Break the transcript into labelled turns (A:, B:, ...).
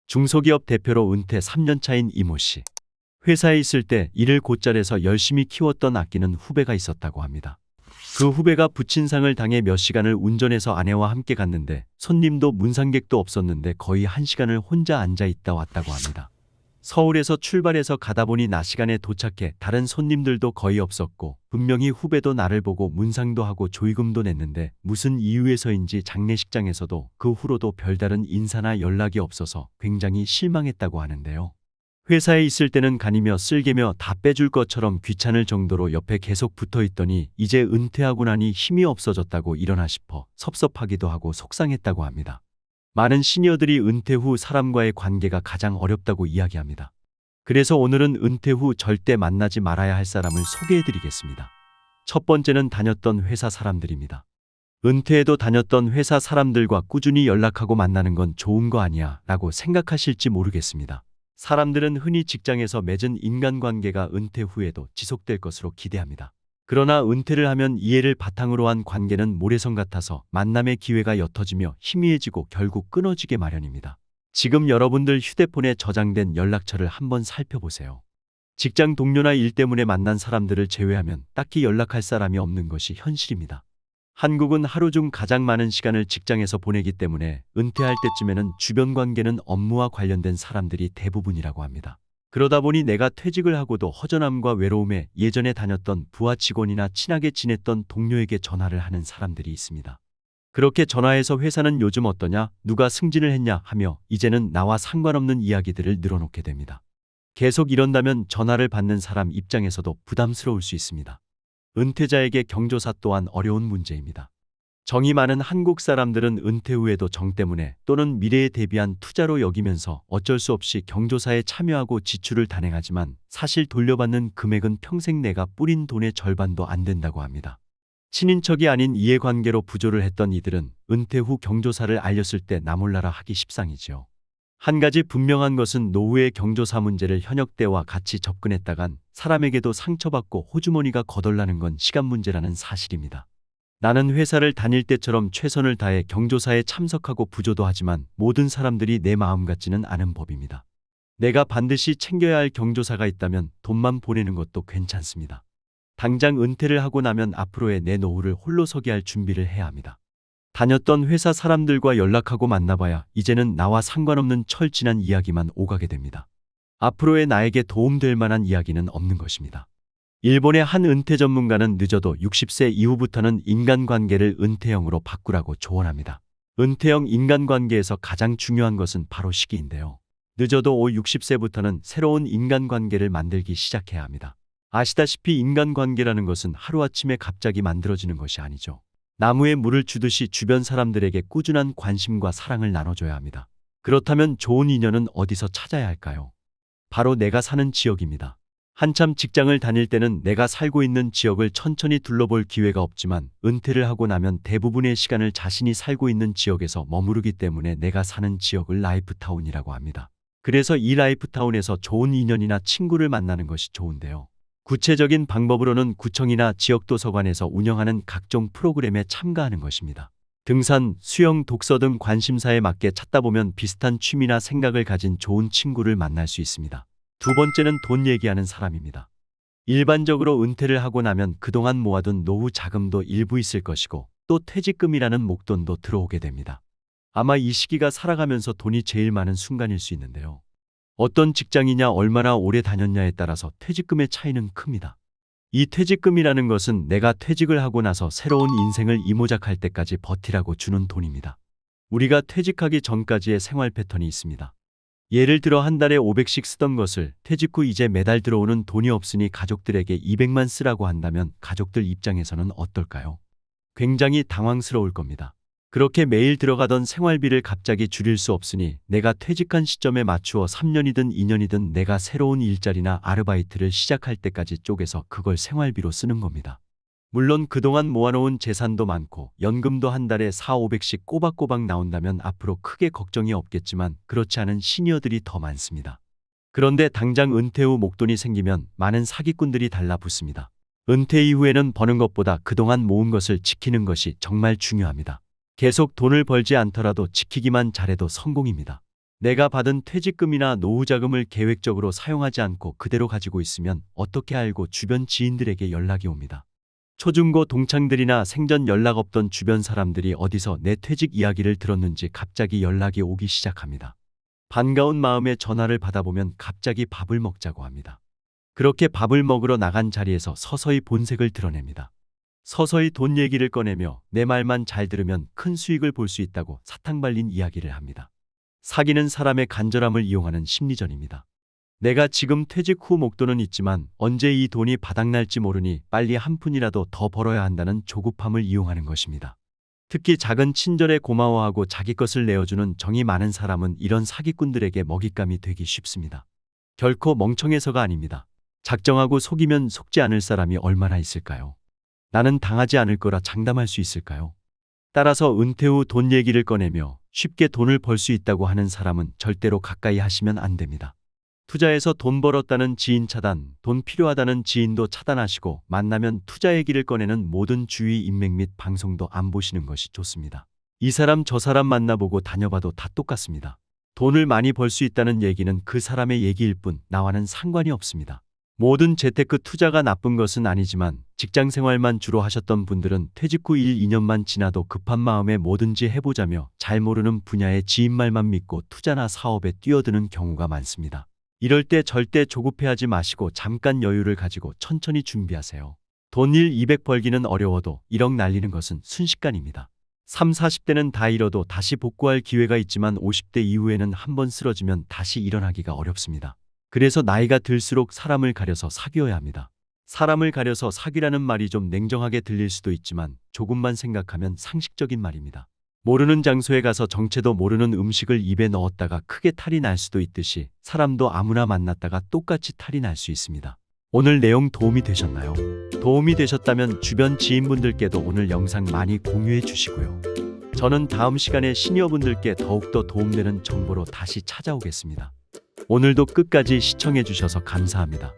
A: 중소기업 대표로 은퇴 3년 차인 이모 씨. 회사에 있을 때 일을 곧잘해서 열심히 키웠던 아끼는 후배가 있었다고 합니다. 그 후배가 부친상을 당해 몇 시간을 운전해서 아내와 함께 갔는데 손님도 문상객도 없었는데 거의 1시간을 혼자 앉아 있다 왔다고 합니다. 서울에서 출발해서 가다 보니 낮 시간에 도착해 다른 손님들도 거의 없었고 분명히 후배도 나를 보고 문상도 하고 조의금도 냈는데 무슨 이유에서인지 장례식장에서도 그 후로도 별다른 인사나 연락이 없어서 굉장히 실망했다고 하는데요. 회사에 있을 때는 간이며 쓸개며 다 빼줄 것처럼 귀찮을 정도로 옆에 계속 붙어 있더니 이제 은퇴하고 나니 힘이 없어졌다고 일어나 싶어 섭섭하기도 하고 속상했다고 합니다. 많은 시니어들이 은퇴 후 사람과의 관계가 가장 어렵다고 이야기합니다. 그래서 오늘은 은퇴 후 절대 만나지 말아야 할 사람을 소개해드리겠습니다. 첫 번째는 다녔던 회사 사람들입니다. 은퇴해도 다녔던 회사 사람들과 꾸준히 연락하고 만나는 건 좋은 거 아니야 라고 생각하실지 모르겠습니다. 사람들은 흔히 직장에서 맺은 인간관계가 은퇴 후에도 지속될 것으로 기대합니다. 그러나 은퇴를 하면 이해를 바탕으로 한 관계는 모래성 같아서 만남의 기회가 옅어지며 희미해지고 결국 끊어지게 마련입니다. 지금 여러분들 휴대폰에 저장된 연락처를 한번 살펴보세요. 직장 동료나 일 때문에 만난 사람들을 제외하면 딱히 연락할 사람이 없는 것이 현실입니다. 한국은 하루 중 가장 많은 시간을 직장에서 보내기 때문에 은퇴할 때쯤에는 주변 관계는 업무와 관련된 사람들이 대부분이라고 합니다. 그러다 보니 내가 퇴직을 하고도 허전함과 외로움에 예전에 다녔던 부하 직원이나 친하게 지냈던 동료에게 전화를 하는 사람들이 있습니다. 그렇게 전화해서 회사는 요즘 어떠냐, 누가 승진을 했냐 하며 이제는 나와 상관없는 이야기들을 늘어놓게 됩니다. 계속 이런다면 전화를 받는 사람 입장에서도 부담스러울 수 있습니다. 은퇴자에게 경조사 또한 어려운 문제입니다. 정이 많은 한국 사람들은 은퇴 후에도 정 때문에 또는 미래에 대비한 투자로 여기면서 어쩔 수 없이 경조사에 참여하고 지출을 단행하지만 사실 돌려받는 금액은 평생 내가 뿌린 돈의 절반도 안 된다고 합니다. 친인척이 아닌 이해관계로 부조를 했던 이들은 은퇴 후 경조사를 알렸을 때 나몰라라 하기 십상이지요. 한 가지 분명한 것은 노후의 경조사 문제를 현역 때와 같이 접근했다간 사람에게도 상처받고 호주머니가 거덜나는 건 시간 문제라는 사실입니다. 나는 회사를 다닐 때처럼 최선을 다해 경조사에 참석하고 부조도 하지만 모든 사람들이 내 마음 같지는 않은 법입니다. 내가 반드시 챙겨야 할 경조사가 있다면 돈만 보내는 것도 괜찮습니다. 당장 은퇴를 하고 나면 앞으로의 내 노후를 홀로 서게 할 준비를 해야 합니다. 다녔던 회사 사람들과 연락하고 만나봐야 이제는 나와 상관없는 철진한 이야기만 오가게 됩니다. 앞으로의 나에게 도움될 만한 이야기는 없는 것입니다. 일본의 한 은퇴 전문가는 늦어도 60세 이후부터는 인간관계를 은퇴형으로 바꾸라고 조언합니다. 은퇴형 인간관계에서 가장 중요한 것은 바로 시기인데요. 늦어도 60세부터는 새로운 인간관계를 만들기 시작해야 합니다. 아시다시피 인간관계라는 것은 하루아침에 갑자기 만들어지는 것이 아니죠. 나무에 물을 주듯이 주변 사람들에게 꾸준한 관심과 사랑을 나눠줘야 합니다. 그렇다면 좋은 인연은 어디서 찾아야 할까요? 바로 내가 사는 지역입니다. 한참 직장을 다닐 때는 내가 살고 있는 지역을 천천히 둘러볼 기회가 없지만 은퇴를 하고 나면 대부분의 시간을 자신이 살고 있는 지역에서 머무르기 때문에 내가 사는 지역을 라이프타운이라고 합니다. 그래서 이 라이프타운에서 좋은 인연이나 친구를 만나는 것이 좋은데요. 구체적인 방법으로는 구청이나 지역도서관에서 운영하는 각종 프로그램에 참가하는 것입니다. 등산, 수영, 독서 등 관심사에 맞게 찾다 보면 비슷한 취미나 생각을 가진 좋은 친구를 만날 수 있습니다. 두 번째는 돈 얘기하는 사람입니다. 일반적으로 은퇴를 하고 나면 그동안 모아둔 노후 자금도 일부 있을 것이고 또 퇴직금이라는 목돈도 들어오게 됩니다. 아마 이 시기가 살아가면서 돈이 제일 많은 순간일 수 있는데요. 어떤 직장이냐 얼마나 오래 다녔냐에 따라서 퇴직금의 차이는 큽니다. 이 퇴직금이라는 것은 내가 퇴직을 하고 나서 새로운 인생을 이모작할 때까지 버티라고 주는 돈입니다. 우리가 퇴직하기 전까지의 생활 패턴이 있습니다. 예를 들어 한 달에 500씩 쓰던 것을 퇴직 후 이제 매달 들어오는 돈이 없으니 가족들에게 200만 쓰라고 한다면 가족들 입장에서는 어떨까요? 굉장히 당황스러울 겁니다. 그렇게 매일 들어가던 생활비를 갑자기 줄일 수 없으니 내가 퇴직한 시점에 맞추어 3년이든 2년이든 내가 새로운 일자리나 아르바이트를 시작할 때까지 쪼개서 그걸 생활비로 쓰는 겁니다. 물론 그동안 모아놓은 재산도 많고 연금도 한 달에 400~500씩 꼬박꼬박 나온다면 앞으로 크게 걱정이 없겠지만 그렇지 않은 시니어들이 더 많습니다. 그런데 당장 은퇴 후 목돈이 생기면 많은 사기꾼들이 달라붙습니다. 은퇴 이후에는 버는 것보다 그동안 모은 것을 지키는 것이 정말 중요합니다. 계속 돈을 벌지 않더라도 지키기만 잘해도 성공입니다. 내가 받은 퇴직금이나 노후자금을 계획적으로 사용하지 않고 그대로 가지고 있으면 어떻게 알고 주변 지인들에게 연락이 옵니다. 초중고 동창들이나 생전 연락 없던 주변 사람들이 어디서 내 퇴직 이야기를 들었는지 갑자기 연락이 오기 시작합니다. 반가운 마음에 전화를 받아보면 갑자기 밥을 먹자고 합니다. 그렇게 밥을 먹으러 나간 자리에서 서서히 본색을 드러냅니다. 서서히 돈 얘기를 꺼내며 내 말만 잘 들으면 큰 수익을 볼 수 있다고 사탕 발린 이야기를 합니다. 사귀는 사람의 간절함을 이용하는 심리전입니다. 내가 지금 퇴직 후 목돈은 있지만 언제 이 돈이 바닥날지 모르니 빨리 한 푼이라도 더 벌어야 한다는 조급함을 이용하는 것입니다. 특히 작은 친절에 고마워하고 자기 것을 내어주는 정이 많은 사람은 이런 사기꾼들에게 먹잇감이 되기 쉽습니다. 결코 멍청해서가 아닙니다. 작정하고 속이면 속지 않을 사람이 얼마나 있을까요? 나는 당하지 않을 거라 장담할 수 있을까요? 따라서 은퇴 후 돈 얘기를 꺼내며 쉽게 돈을 벌 수 있다고 하는 사람은 절대로 가까이 하시면 안 됩니다. 투자해서 돈 벌었다는 지인 차단, 돈 필요하다는 지인도 차단하시고 만나면 투자 얘기를 꺼내는 모든 주위 인맥 및 방송도 안 보시는 것이 좋습니다. 이 사람 저 사람 만나보고 다녀봐도 다 똑같습니다. 돈을 많이 벌 수 있다는 얘기는 그 사람의 얘기일 뿐 나와는 상관이 없습니다. 모든 재테크 투자가 나쁜 것은 아니지만 직장 생활만 주로 하셨던 분들은 퇴직 후 1, 2년만 지나도 급한 마음에 뭐든지 해보자며 잘 모르는 분야의 지인 말만 믿고 투자나 사업에 뛰어드는 경우가 많습니다. 이럴 때 절대 조급해하지 마시고 잠깐 여유를 가지고 천천히 준비하세요. 돈 1, 200 벌기는 어려워도 1억 날리는 것은 순식간입니다. 3, 40대는 다 잃어도 다시 복구할 기회가 있지만 50대 이후에는 한번 쓰러지면 다시 일어나기가 어렵습니다. 그래서 나이가 들수록 사람을 가려서 사귀어야 합니다. 사람을 가려서 사귀라는 말이 좀 냉정하게 들릴 수도 있지만 조금만 생각하면 상식적인 말입니다. 모르는 장소에 가서 정체도 모르는 음식을 입에 넣었다가 크게 탈이 날 수도 있듯이 사람도 아무나 만났다가 똑같이 탈이 날 수 있습니다. 오늘 내용 도움이 되셨나요? 도움이 되셨다면 주변 지인분들께도 오늘 영상 많이 공유해 주시고요. 저는 다음 시간에 시니어분들께 더욱더 도움되는 정보로 다시 찾아오겠습니다. 오늘도 끝까지 시청해 주셔서 감사합니다.